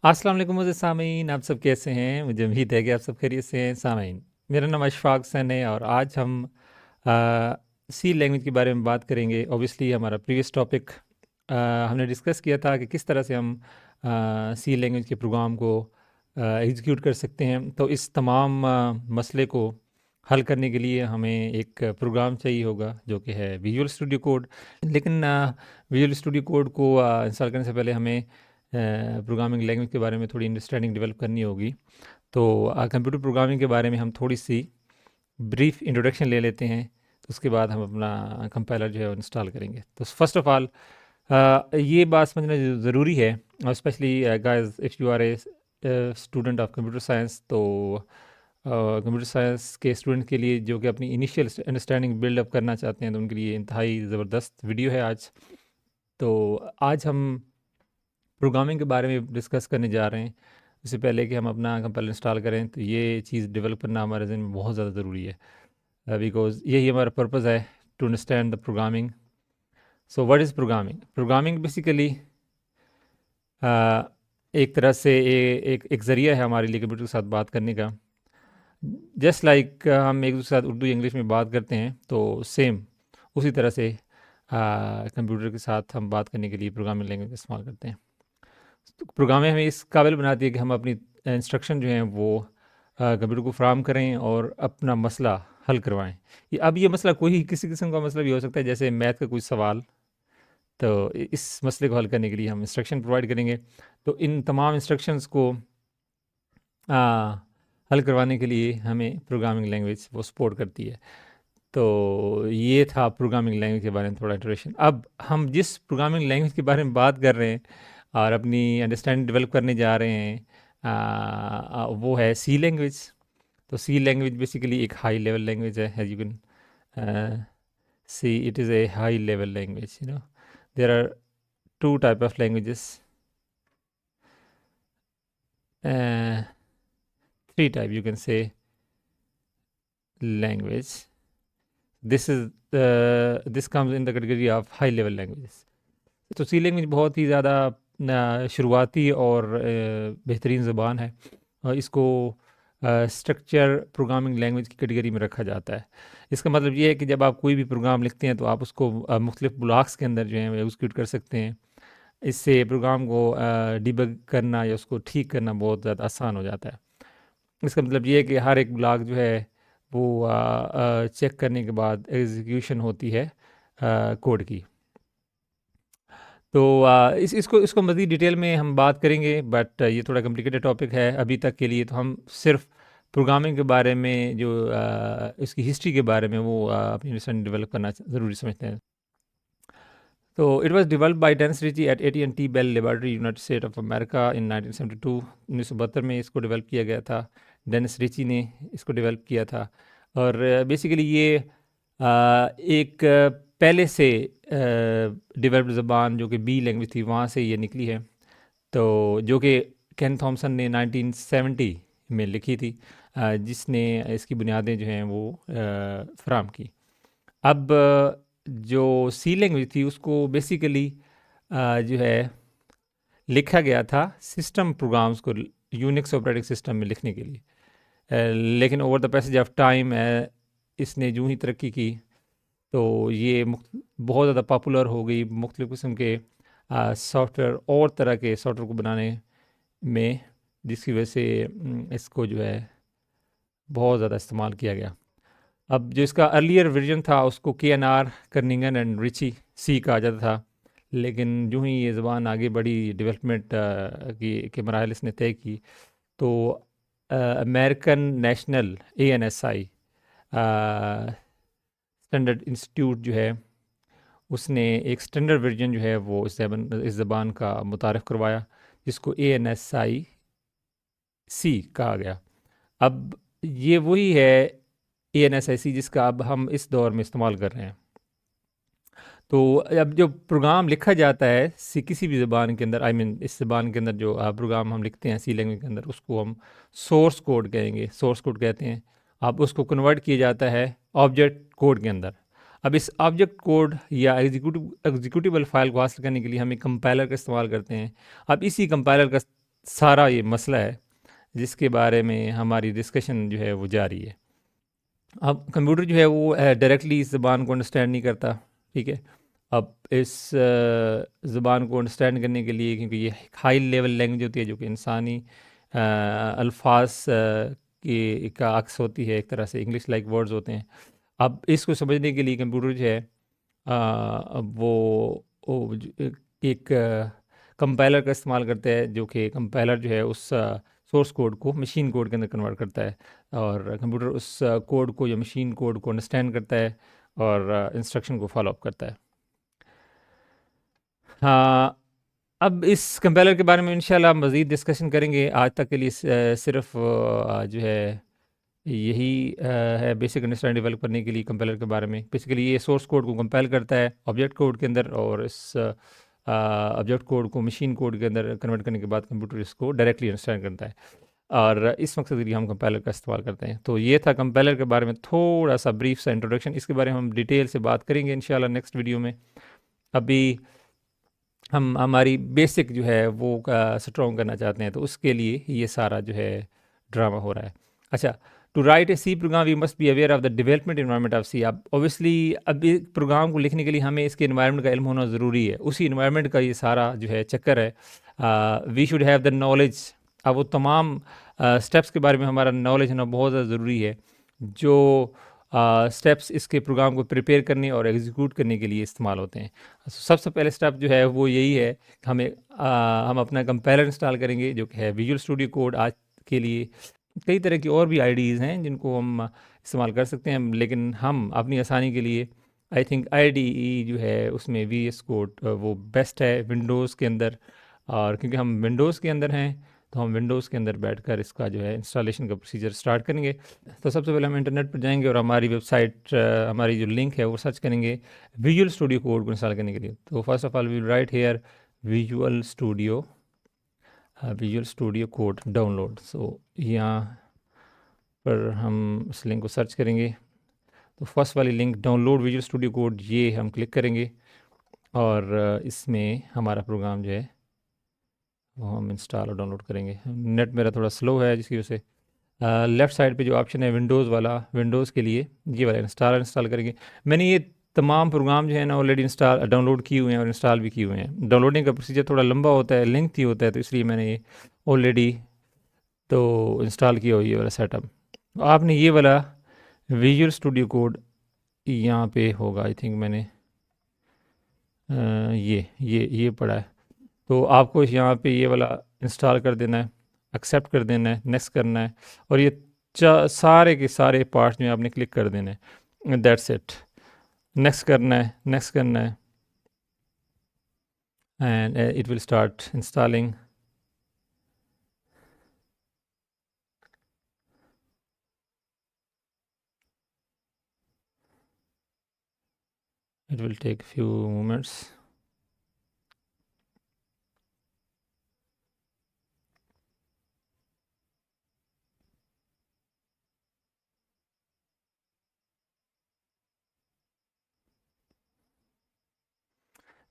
अस्सलाम वालेकुम मुझे सामीन, आप सब कैसे हैं? मुझे उम्मीद है कि आप सब खैरियत से हैं सामीन। मेरा नाम अशफाक हसन है और आज हम सी लैंग्वेज के बारे में बात करेंगे। ऑब्वियसली हमारा प्रीवियस टॉपिक हमने डिस्कस किया था कि किस तरह से हम सी लैंग्वेज के प्रोग्राम को एग्जीक्यूट कर सकते हैं। तो इस तमाम मसले को हल करने के लिए हमें एक प्रोग्राम चाहिए होगा जो कि है विजुअल स्टूडियो कोड। लेकिन विजुअल स्टूडियो कोड को इंस्टॉल करने से पहले हमें प्रोग्रामिंग लैंग्वेज के बारे में थोड़ी अंडरस्टैंडिंग डेवलप करनी होगी। तो कंप्यूटर प्रोग्रामिंग के बारे में हम थोड़ी सी ब्रीफ इंट्रोडक्शन ले लेते हैं। तो उसके बाद हम अपना कंपाइलर जो है वो इंस्टॉल करेंगे। तो फर्स्ट ऑफ ऑल ये बात समझना ज़रूरी है, और specially guys if you are a student of computer science, तो कंप्यूटर साइंस के स्टूडेंट के लिए जो कि अपनी इनिशियल अंडरस्टैंडिंग बिल्डअप करना चाहते हैं, तो उनके लिए इंतहाई ज़बरदस्त वीडियो है आज। तो आज हम प्रोग्रामिंग के बारे में डिस्कस करने जा रहे हैं। इससे पहले कि हम अपना कंपाइलर इंस्टॉल करें, तो ये चीज़ डेवलप करना हमारे ज़हन में बहुत ज़्यादा ज़रूरी है, बिकॉज़ यही हमारा पर्पज़ है, to understand the programming. So what is programming? Programming basically एक तरह से एक ज़रिया है हमारे लिए कंप्यूटर के साथ बात करने का। जस्ट लाइक हम एक दूसरे के साथ उर्दू या इंग्लिश में बात करते हैं, तो सेम उसी तरह से कंप्यूटर के साथ हम बात करने के लिए प्रोग्रामिंग लैंग्वेज इस्तेमाल करते हैं। तो प्रोग्रामिंग हमें इस काबिल बनाती है कि हम अपनी इंस्ट्रक्शन जो हैं वो कंप्यूटर को फ्राहम करें और अपना मसला हल करवाएं। अब ये मसला कोई किसी किस्म का मसला भी हो सकता है, जैसे मैथ का कोई सवाल। तो इस मसले को हल करने के लिए हम इंस्ट्रक्शन प्रोवाइड करेंगे। तो इन तमाम इंस्ट्रक्शंस को आ, हल करवाने के लिए हमें प्रोग्रामिंग लैंग्वेज वो सपोर्ट करती है। तो ये था प्रोग्रामिंग लैंग्वेज के बारे में थोड़ा इंट्रोडक्शन। अब हम जिस प्रोग्रामिंग लैंग्वेज के बारे में बात कर रहे हैं और अपनी अंडरस्टैंडिंग डेवलप करने जा रहे हैं, वो है सी लैंग्वेज। तो सी लैंग्वेज बेसिकली एक हाई लेवल लैंग्वेज है, as you can see it is a high level language. There are two type of languages, three type you can say language. This comes in the category of high level languages. तो C language बहुत ही ज़्यादा शुरुआती और बेहतरीन ज़बान है, और इसको स्ट्रक्चर प्रोग्रामिंग लैंग्वेज की कैटेगरी में रखा जाता है। इसका मतलब ये है कि जब आप कोई भी प्रोग्राम लिखते हैं तो आप उसको मुख्तलिफ ब्लॉक्स के अंदर जो है एग्जीक्यूट कर सकते हैं। इससे प्रोग्राम को डिबग करना या उसको ठीक करना बहुत ज़्यादा आसान हो जाता है। इसका मतलब ये है कि हर एक ब्लॉक जो है वो चेक करने के बाद एग्जीक्यूशन होती है कोड की। तो इसको मज़ीद डिटेल में हम बात करेंगे, बट ये थोड़ा कॉम्प्लिकेटेड टॉपिक है अभी तक के लिए। तो हम सिर्फ प्रोग्रामिंग के बारे में जो इसकी हिस्ट्री के बारे में वो अपनी अंडरस्टैंडिंग डेवलप करना ज़रूरी समझते हैं। तो it was developed by Dennis Ritchie at AT&T Bell laboratory, United State of America in 1972। 1972 में इसको डेवलप किया गया था। डेनिस रिची ने इसको डेवलप किया था। और बेसिकली ये एक पहले से डेवलप्ड ज़बान जो कि बी लैंग्वेज थी, वहाँ से ये निकली है। तो जो कि केन थॉमसन ने 1970 में लिखी थी, जिसने इसकी बुनियादें जो हैं वो फराम की। अब जो सी लैंग्वेज थी उसको बेसिकली जो है लिखा गया था सिस्टम प्रोग्राम्स को यूनिक्स ऑपरेटिंग सिस्टम में लिखने के लिए। लेकिन over the passage of time इसने यूं ही तरक्की की, तो ये बहुत ज़्यादा पॉपुलर हो गई मुख्तलिफ़ किस्म के सॉफ्टवेयर और तरह के सॉफ्टवेयर को बनाने में, जिसकी वजह से इसको जो है बहुत ज़्यादा इस्तेमाल किया गया। अब जो इसका अर्लियर वर्जन था उसको KNR कर्निंगन एंड रिची सी कहा जाता था। लेकिन यूं ही ये ज़बान आगे बढ़ी, डेवलपमेंट की के मराहल इसने तय की, तो American national ANSI standard institute जो है उसने एक स्टैंडर्ड वर्जन जो है वो इस ज़बान का मुतारफ़ करवाया, जिसको ANSI सी कहा गया। अब ये वही है ANSI जिसका अब हम इस दौर में इस्तेमाल कर रहे हैं। तो अब जो प्रोग्राम लिखा जाता है किसी भी ज़बान के अंदर, इस ज़बान के अंदर जो प्रोग्राम हम लिखते हैं सी लैंग्वेज के अंदर, उसको हम सोर्स कोड कहेंगे, सोर्स कोड कहते हैं। अब उसको कन्वर्ट किया जाता है ऑब्जेक्ट कोड के अंदर। अब इस ऑब्जेक्ट कोड या एग्जीक्यूटिबल फाइल को हासिल करने के लिए हम एक कंपाइलर का इस्तेमाल करते हैं। अब इसी कंपाइलर का सारा ये मसला है जिसके बारे में हमारी डिस्कशन जो है वो जारी है। अब कंप्यूटर जो है वो डायरेक्टली इस ज़बान को अंडरस्टैंड नहीं करता, ठीक है। अब इस ज़बान को अंडरस्टैंड करने के लिए, क्योंकि ये हाई लेवल लैंग्वेज होती है जो कि इंसानी अल्फाज की का अक्स होती है, एक तरह से इंग्लिश लाइक वर्ड्स होते हैं। अब इसको समझने के लिए कंप्यूटर जो है एक कंपाइलर का इस्तेमाल करता है, जो कि कंपाइलर जो है उस सोर्स कोड को मशीन कोड के अंदर कन्वर्ट करता है, और कंप्यूटर उस कोड को या मशीन कोड को अंडरस्टैंड करता है और इंस्ट्रक्शन को फॉलो अप करता है। हाँ, अब इस कंपाइलर के बारे में इंशाल्लाह मज़ीद डिस्कशन करेंगे। आज तक के लिए सिर्फ जो है यही है बेसिक अंडरस्टैंडिंग डेवलप करने के लिए कंपाइलर के बारे में। बेसिकली ये सोर्स कोड को कंपाइल करता है ऑब्जेक्ट कोड के अंदर, और इस ऑब्जेक्ट कोड को मशीन कोड के अंदर कन्वर्ट करने के बाद कंप्यूटर इसको डायरेक्टली अंडरस्टैंड करता है, और इस मकसद के लिए हम कंपाइलर का इस्तेमाल करते हैं। तो ये था कंपाइलर के बारे में थोड़ा सा ब्रीफ सा इंट्रोडक्शन। इसके बारे में हम डिटेल से बात करेंगे इंशाल्लाह नेक्स्ट वीडियो में। अभी हम हमारी बेसिक जो है वो स्ट्रॉन्ग करना चाहते हैं, तो उसके लिए ये सारा जो है ड्रामा हो रहा है। अच्छा, to write a c program we must be aware of the development environment of c. अब ऑब्वियसली अब इस प्रोग्राम को लिखने के लिए हमें इसके इन्वायरमेंट का इल्म होना ज़रूरी है। उसी इन्वायरमेंट का ये सारा जो है चक्कर है। We should have the knowledge. अब वो तमाम स्टेप्स के बारे में हमारा नॉलेज होना बहुत ज़्यादा ज़रूरी है, जो स्टेप्स इसके प्रोग्राम को प्रिपेयर करने और एग्जीक्यूट करने के लिए इस्तेमाल होते हैं। सबसे पहले स्टेप जो है वो यही है कि हम अपना कंपाइलर इंस्टॉल करेंगे, जो कि है विजुअल स्टूडियो कोड। आज के लिए कई तरह की और भी आईडीज़ हैं जिनको हम इस्तेमाल कर सकते हैं, लेकिन हम अपनी आसानी के लिए आई थिंक आईडीई जो है उसमें वी एस कोड वो बेस्ट है विंडोज़ के अंदर। और क्योंकि हम विंडोज़ के अंदर हैं, तो हम विंडोज़ के अंदर बैठकर इसका जो है इंस्टॉलेशन का प्रोसीजर स्टार्ट करेंगे। तो सबसे पहले हम इंटरनेट पर जाएंगे और हमारी वेबसाइट हमारी जो लिंक है वो सर्च करेंगे विजुअल स्टूडियो कोड को इंस्टॉल करने के लिए। तो first of all we will write here Visual Studio Code download. So यहाँ पर हम इस लिंक को सर्च करेंगे, तो फर्स्ट वाली link download visual Studio code, ये हम क्लिक करेंगे और इसमें हमारा प्रोग्राम जो है वो हम इंस्टॉल और डाउनलोड करेंगे। नेट मेरा थोड़ा स्लो है, जिसकी वजह से लेफ़्ट साइड पे जो ऑप्शन है विंडोज़ वाला, विंडोज़ के लिए ये वाला इंस्टॉल करेंगे। मैंने ये तमाम प्रोग्राम जो है ना ऑलरेडी डाउनलोड किए हुए हैं और इंस्टॉल भी किए हुए हैं। डाउनलोडिंग का प्रोसीजर थोड़ा लंबा होता है, लेंथी होता है, तो इसलिए मैंने ये ऑलरेडी तो इंस्टॉल किया हुआ ये वाला सेटअप। आपने ये वाला विजुअल स्टूडियो कोड यहाँ पे होगा, आई थिंक मैंने ये पढ़ा है। तो आपको यहाँ पे ये वाला इंस्टॉल कर देना है, एक्सेप्ट कर देना है, नेक्स्ट करना है, और ये सारे के सारे पार्ट्स में आपने क्लिक कर देना है। That's it. नेक्स्ट करना है, नेक्स्ट करना है, and it will start installing. It will take few moments.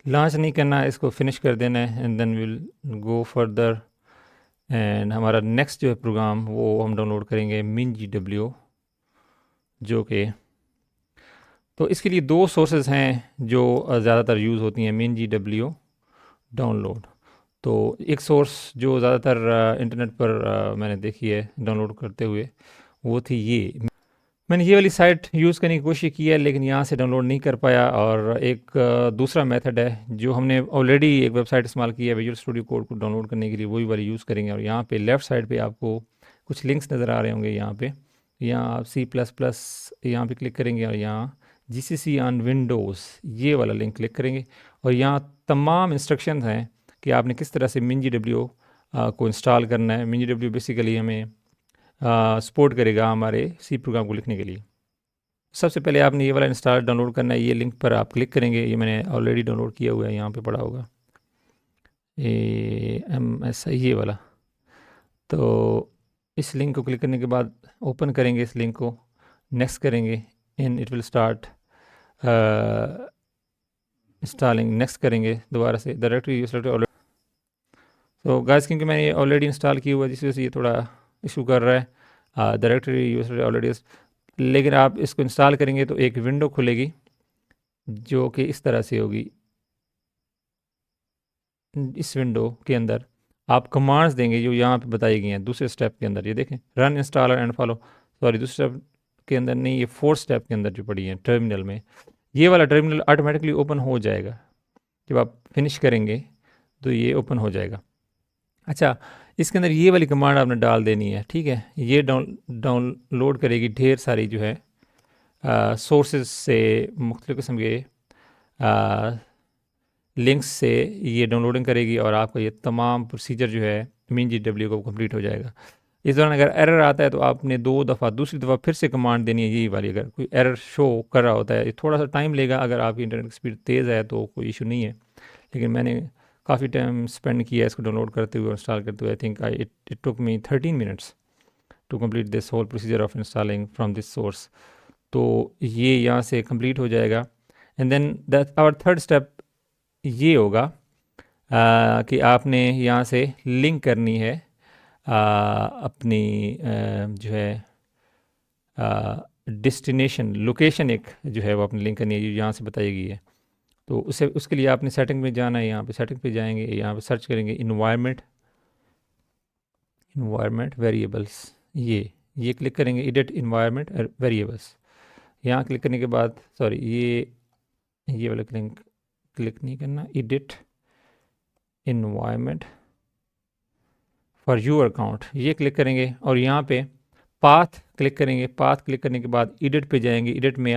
Launch नहीं करना है, इसको फिनिश कर देना है, and then will go further. And हमारा नेक्स्ट जो है प्रोग्राम वो हम डाउनलोड करेंगे MinGW, जो कि तो इसके लिए दो सोर्सेज हैं जो ज़्यादातर यूज़ होती हैं MinGW डाउनलोड। तो एक सोर्स जो ज़्यादातर इंटरनेट पर मैंने देखी है डाउनलोड करते हुए, वो थी ये। मैंने ये वाली साइट यूज़ करने की कोशिश की है, लेकिन यहाँ से डाउनलोड नहीं कर पाया। और एक दूसरा मेथड है जो हमने ऑलरेडी एक वेबसाइट इस्तेमाल की है विजुअल स्टूडियो कोड को डाउनलोड करने के लिए, वही वाली यूज़ करेंगे। और यहाँ पे लेफ़्ट साइड पे आपको कुछ लिंक्स नज़र आ रहे होंगे। यहाँ आप C++ यहाँ पे क्लिक करेंगे, और यहाँ GCC ऑन विंडोज़ ये वाला लिंक क्लिक करेंगे, और यहाँ तमाम इंस्ट्रक्शन हैं कि आपने किस तरह से MinGW को इंस्टॉल करना है। MinGW बेसिकली हमें सपोर्ट करेगा हमारे सी प्रोग्राम को लिखने के लिए। सबसे पहले आपने ये वाला इंस्टॉल डाउनलोड करना है। ये लिंक पर आप क्लिक करेंगे, ये मैंने ऑलरेडी डाउनलोड किया हुआ है, यहाँ पे पड़ा होगा AMS ये वाला। तो इस लिंक को क्लिक करने के बाद ओपन करेंगे इस लिंक को, नेक्स्ट करेंगे, in it will start installing. Next करेंगे दोबारा से डायरेक्टरी ऑलरेडी। तो गाइस क्योंकि मैंने ये ऑलरेडी इंस्टॉल किया हुआ है, जिस वजह से ये थोड़ा इशू कर रहा है। डायरेक्टरी यूजर ऑलरेडी, लेकिन आप इसको इंस्टॉल करेंगे तो एक विंडो खुलेगी जो कि इस तरह से होगी। इस विंडो के अंदर आप कमांड्स देंगे जो यहाँ पे बताई गई हैं दूसरे स्टेप के अंदर। ये देखें, run installer and follow, sorry दूसरे स्टेप के अंदर नहीं, ये फोर्थ स्टेप के अंदर जो पड़ी है टर्मिनल में, ये वाला टर्मिनल ऑटोमेटिकली ओपन हो जाएगा। जब आप फिनिश करेंगे तो ये ओपन हो जाएगा। अच्छा, इसके अंदर ये वाली कमांड आपने डाल देनी है, ठीक है। ये डाउनलोड करेगी ढेर सारी जो है सोर्सेज से मुख्तलिफ़ किस्म के लिंक्स से ये डाउनलोडिंग करेगी और आपका ये तमाम प्रोसीजर जो है मीन GW को कंप्लीट हो जाएगा। इस दौरान अगर एरर आता है तो आपने दूसरी दफ़ा फिर से कमांड देनी है यही वाली। अगर कोई एरर शो कर रहा होता है, ये थोड़ा सा टाइम लेगा, अगर आपकी इंटरनेट स्पीड तेज़ है तो कोई इशू नहीं है। लेकिन मैंने काफ़ी टाइम स्पेंड किया इसको डाउनलोड करते हुए और इंस्टॉल करते हुए। I think it took me 13 minutes to complete this whole procedure of installing from this source. तो ये यहाँ से कंप्लीट हो जाएगा। And then that our third step ये होगा कि आपने यहाँ से लिंक करनी है अपनी जो है डेस्टिनेशन लोकेशन, एक जो है वो अपनी लिंक करनी है, जो यहाँ से बताई गई है। तो उसके लिए आपने सेटिंग में जाना है, यहाँ पे सेटिंग पे जाएंगे, यहाँ पे सर्च करेंगे इन्वायरमेंट वेरिएबल्स, ये क्लिक करेंगे, एडिट इन्वायरमेंट वेरिएबल्स। यहाँ क्लिक करने के बाद, सॉरी ये वाला क्लिक नहीं करना, edit environment for your account, ये क्लिक करेंगे और यहाँ पे पाथ क्लिक करेंगे। पाथ क्लिक करने के बाद एडिट पे जाएंगे। एडिट में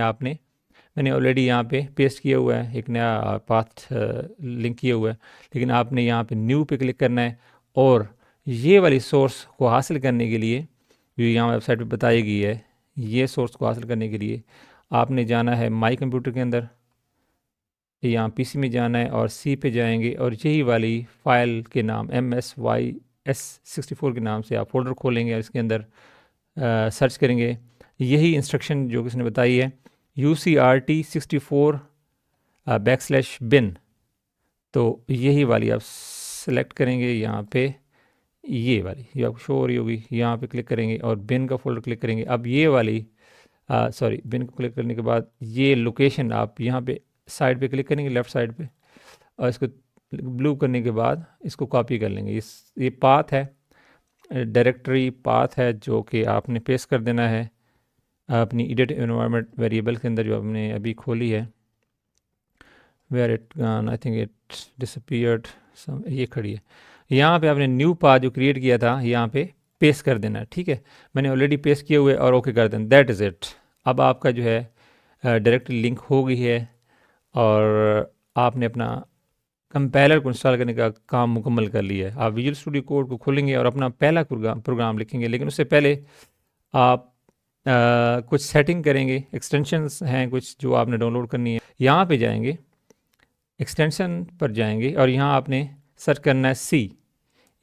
मैंने ऑलरेडी यहाँ पे पेस्ट किया हुआ है, एक नया पाथ लिंक किया हुआ है, लेकिन आपने यहाँ पे न्यू पे क्लिक करना है। और ये वाली सोर्स को हासिल करने के लिए, जो यहाँ वेबसाइट पे बताई गई है, ये सोर्स को हासिल करने के लिए आपने जाना है माई कंप्यूटर के अंदर, यहाँ PC में जाना है और C पे जाएंगे और यही वाली फ़ाइल के नाम MSYS64 के नाम से आप फोल्डर खोलेंगे और इसके अंदर सर्च करेंगे यही इंस्ट्रक्शन जो किसने बताई है, UCRT64 \bin। तो यही वाली आप सेलेक्ट करेंगे यहाँ पे, ये वाली ये आपको शो हो रही होगी, यहाँ पे क्लिक करेंगे और बिन का फोल्डर क्लिक करेंगे। अब ये वाली सॉरी, बिन को क्लिक करने के बाद ये लोकेशन आप यहाँ पे साइड पे क्लिक करेंगे, लेफ़्ट साइड पे, और इसको ब्लू करने के बाद इसको कॉपी कर लेंगे। ये पाथ है, डायरेक्टरी पाथ है, जो कि आपने पेस्ट कर देना है अपनी एडिट एनवायरनमेंट वेरिएबल के अंदर जो आपने अभी खोली है। Where it gone, I think it disappeared, ये खड़ी है। यहाँ पे आपने न्यू पाथ जो क्रिएट किया था यहाँ पे पेस्ट कर देना है, ठीक है। मैंने ऑलरेडी पेस्ट किए हुए और ओके कर देना, दैट इज़ इट। अब आपका जो है डायरेक्टली लिंक हो गई है और आपने अपना कंपाइलर को इंस्टॉल करने का काम मुकम्मल कर लिया है। आप विजुअल स्टूडियो कोड को खोलेंगे और अपना पहला प्रोग्राम लिखेंगे, लेकिन उससे पहले आप कुछ सेटिंग करेंगे। एक्सटेंशंस हैं कुछ जो आपने डाउनलोड करनी है। यहाँ पे जाएंगे, एक्सटेंशन पर जाएंगे और यहाँ आपने सर्च करना है C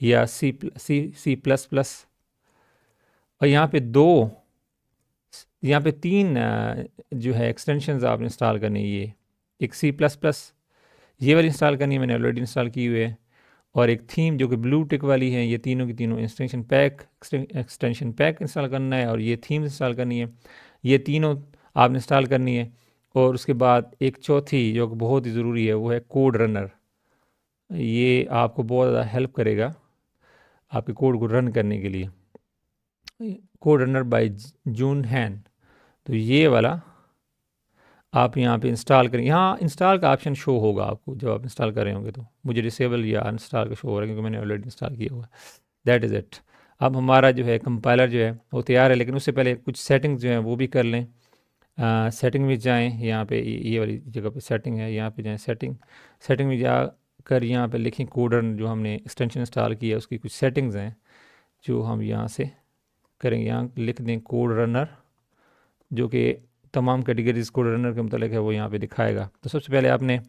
या C++। और यहाँ पे तीन जो है एक्सटेंशंस आपने इंस्टॉल करनी है। ये एक C++, ये वाली इंस्टॉल करनी है, मैंने ऑलरेडी इंस्टॉल की हुई है। और एक थीम जो कि ब्लू टिक वाली है। ये तीनों की तीनों एक्सटेंशन पैक इंस्टॉल करना है और ये थीम इंस्टॉल करनी है। ये तीनों आपने इंस्टॉल करनी है। और उसके बाद एक चौथी जो कि बहुत ही ज़रूरी है, वो है कोड रनर। ये आपको बहुत ज़्यादा हेल्प करेगा आपके कोड को रन करने के लिए। कोड रनर बाय जून हैन, तो ये वाला आप यहाँ पे इंस्टॉल करें। यहाँ इंस्टॉल का ऑप्शन शो होगा आपको जब आप इंस्टॉल कर रहे होंगे, तो मुझे डिसेबल या अनइंस्टॉल का शो हो रहा है क्योंकि मैंने ऑलरेडी इंस्टॉल किया हुआ है। That is it. अब हमारा जो है कंपाइलर जो है वो तैयार है, लेकिन उससे पहले कुछ सेटिंग्स जो हैं वो भी कर लें। सेटिंग में जाएँ, यहाँ पे ये वाली जगह पे सेटिंग है, यहाँ पे जाएँ सेटिंग में जाकर यहाँ पे लिखें कोडर, जो हमने एक्सटेंशन इंस्टॉल किया है उसकी कुछ सेटिंग्स हैं जो हम यहाँ से करेंगे। यहाँ लिख दें कोड रनर, जो कि तमाम कैटेगरीज कोड रनर के मतलब है वो यहाँ पे दिखाएगा। तो सबसे पहले आपने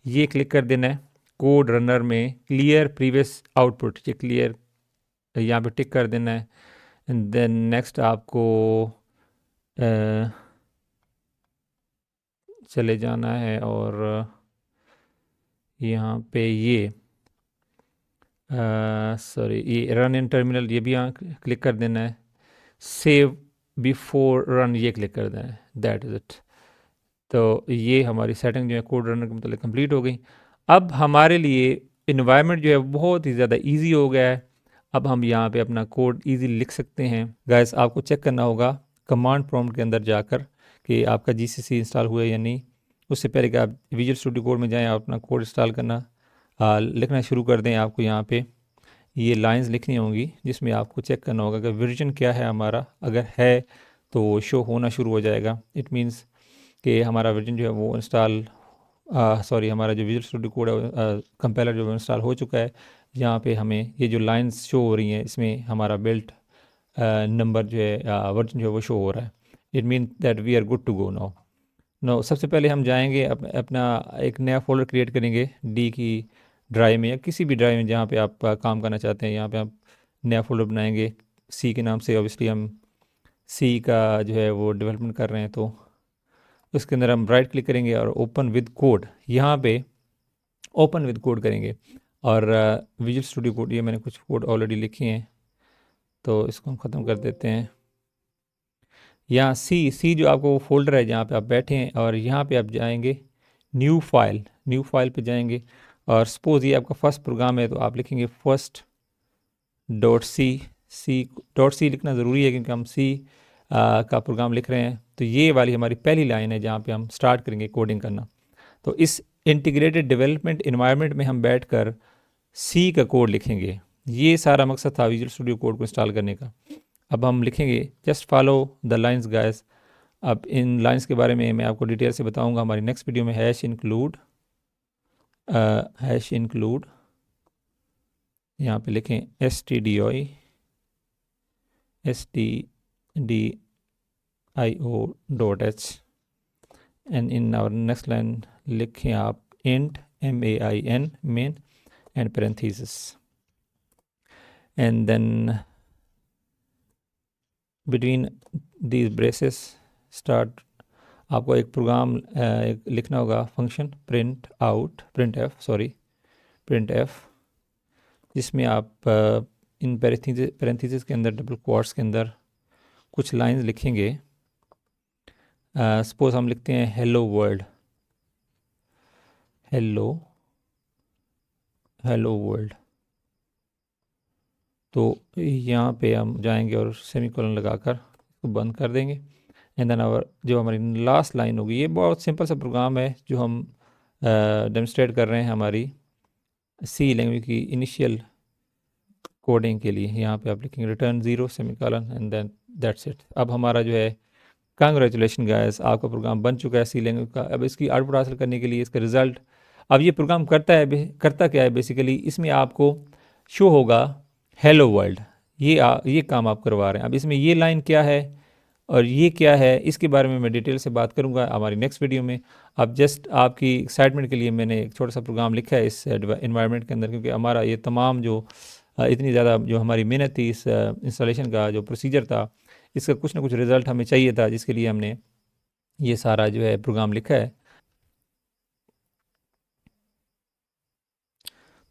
ये क्लिक कर देना है कोड रनर में क्लियर प्रीवियस आउटपुट, ये क्लियर यहाँ पे टिक कर देना है। एंड देन नेक्स्ट आपको चले जाना है और यहाँ पे ये सॉरी, ये रन इन टर्मिनल ये भी यहाँ क्लिक कर देना है, सेव बिफोर रन ये क्लिक कर देना है, दैट इज़ इट। तो ये हमारी सेटिंग जो है कोड रनर के मतलब कंप्लीट हो गई। अब हमारे लिए इन्वायरमेंट जो है बहुत ही ज़्यादा इजी हो गया है। अब हम यहाँ पे अपना कोड इजीली लिख सकते हैं। गाइस, आपको चेक करना होगा कमांड प्रॉम्प्ट के अंदर जाकर कि आपका जीसीसी इंस्टॉल हुआ है या नहीं। उससे पहले कि आप विजुअल स्टूडियो कोड में जाएं, आप अपना कोड इंस्टॉल करना लिखना शुरू कर दें। आपको यहाँ पे ये लाइंस लिखनी होंगी जिसमें आपको चेक करना होगा कि वर्जन क्या है हमारा। अगर है तो वो शो होना शुरू हो जाएगा। इट मीन्स कि हमारा वर्जन जो है वो इंस्टॉल सॉरी हमारा जो विजुअल स्टूडियो कोड है कंपाइलर जो इंस्टॉल हो चुका है। यहाँ पे हमें ये जो लाइंस शो हो रही हैं इसमें हमारा बिल्ट नंबर जो है वर्जन जो है वो शो हो रहा है। It mean that we are good to go now. सबसे पहले हम जाएंगे अपना एक नया फोल्डर क्रिएट करेंगे डी की ड्राइव में या किसी भी ड्राइव में जहाँ पे आप काम करना चाहते हैं। यहाँ पे आप नया फोल्डर बनाएंगे सी के नाम से। ऑब्वियसली हम सी का जो है वो डेवलपमेंट कर रहे हैं, तो उसके अंदर हम राइट क्लिक करेंगे और ओपन विद कोड, यहाँ पे ओपन विद कोड करेंगे। और विजुअल स्टूडियो कोड, ये मैंने कुछ कोड ऑलरेडी लिखे हैं तो इसको हम ख़त्म कर देते हैं। यहाँ सी जो आपको फोल्डर है जहाँ पे आप बैठे हैं, और यहाँ पे आप जाएंगे न्यू फाइल पे जाएंगे। और सपोज़ ये आपका फर्स्ट प्रोग्राम है तो आप लिखेंगे फर्स्ट डॉट सी लिखना ज़रूरी है क्योंकि हम सी का प्रोग्राम लिख रहे हैं। तो ये वाली हमारी पहली लाइन है जहाँ पे हम स्टार्ट करेंगे कोडिंग करना। तो इस इंटीग्रेटेड डेवलपमेंट इन्वायरमेंट में हम बैठकर सी का कोड लिखेंगे। ये सारा मकसद था विजुअल स्टूडियो कोड को इंस्टॉल करने का। अब हम लिखेंगे just follow the lines guys. अब इन लाइंस के बारे में मैं आपको डिटेल से बताऊंगा हमारी नेक्स्ट वीडियो में। हैश इंक्लूड यहाँ पे लिखें stdio.h and in our next line लिखें आप int main and parenthesis and then between these braces start आपको एक प्रोग्राम लिखना होगा फंक्शन प्रिंट एफ जिसमें आप इन पेरेंथीसिस के अंदर डबल क्वाट्स के अंदर कुछ लाइंस लिखेंगे। सपोज हम लिखते हैं हेलो वर्ल्ड, हेलो वर्ल्ड। तो यहाँ पे हम जाएंगे और सेमीकोलन लगाकर इसको बंद कर देंगे। एंड देन आवर जो हमारी लास्ट लाइन होगी, ये बहुत सिंपल सा प्रोग्राम है जो हम डेमोन्स्ट्रेट कर रहे हैं हमारी सी लैंग्वेज की इनिशियल कोडिंग के लिए। यहाँ पे आप लिखेंगे return 0 semicolon and then that's it. अब हमारा जो है कांग्रेचुलेशन गाइस, आपका प्रोग्राम बन चुका है सी लैंग्वेज का। अब इसकी आउटपुट हासिल करने के लिए इसका रिजल्ट, अब ये प्रोग्राम करता क्या है बेसिकली, इसमें आपको शो होगा हेलो वर्ल्ड। ये काम आप करवा रहे हैं। अब इसमें ये लाइन क्या है और ये क्या है, इसके बारे में मैं डिटेल से बात करूंगा हमारी नेक्स्ट वीडियो में। अब जस्ट आपकी एक्साइटमेंट के लिए मैंने एक छोटा सा प्रोग्राम लिखा है इस इन्वायरमेंट के अंदर, क्योंकि हमारा ये तमाम जो इतनी ज़्यादा जो हमारी मेहनत थी इस इंस्टॉलेशन का जो प्रोसीजर था, इसका कुछ ना कुछ रिज़ल्ट हमें चाहिए था, जिसके लिए हमने ये सारा जो है प्रोग्राम लिखा है।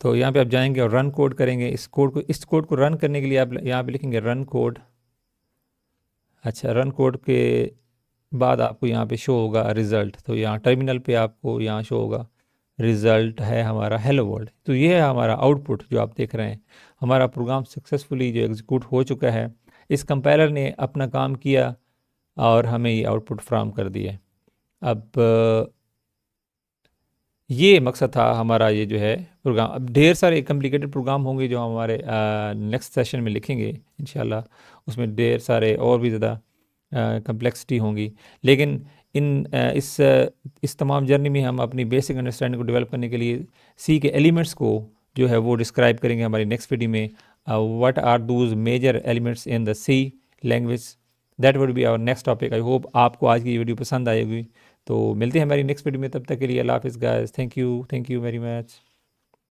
तो यहाँ पे आप जाएंगे और रन कोड करेंगे। इस कोड को रन करने के लिए आप यहाँ पे लिखेंगे रन कोड। अच्छा, रन कोड के बाद आपको यहाँ पे शो होगा रिज़ल्ट। तो यहाँ टर्मिनल पे आपको यहाँ शो होगा रिज़ल्ट है हमारा हेलो वर्ल्ड। तो ये है हमारा आउटपुट जो आप देख रहे हैं। हमारा प्रोग्राम सक्सेसफुली जो एग्जीक्यूट हो चुका है। इस कंपाइलर ने अपना काम किया और हमें ये आउटपुट फ्राहम कर दिया। अब ये मकसद था हमारा ये जो है प्रोग्राम। अब ढेर सारे कॉम्प्लिकेटेड प्रोग्राम होंगे जो हमारे नेक्स्ट सेशन में लिखेंगे इंशाल्लाह। उसमें ढेर सारे और भी ज़्यादा कम्प्लेक्सिटी होंगी, लेकिन इस तमाम जर्नी में हम अपनी बेसिक अंडरस्टैंडिंग को डेवलप करने के लिए सी के एलिमेंट्स को जो है वो डिस्क्राइब करेंगे हमारी नेक्स्ट वीडियो में। What are those major elements in the C language, that would be our next topic. I hope आपको आज की ये वीडियो पसंद आएगी। तो मिलते हैं हमारी नेक्स्ट वीडियो में, तब तक के लिए अल्लाह हाफिज़ guys. Thank you very much.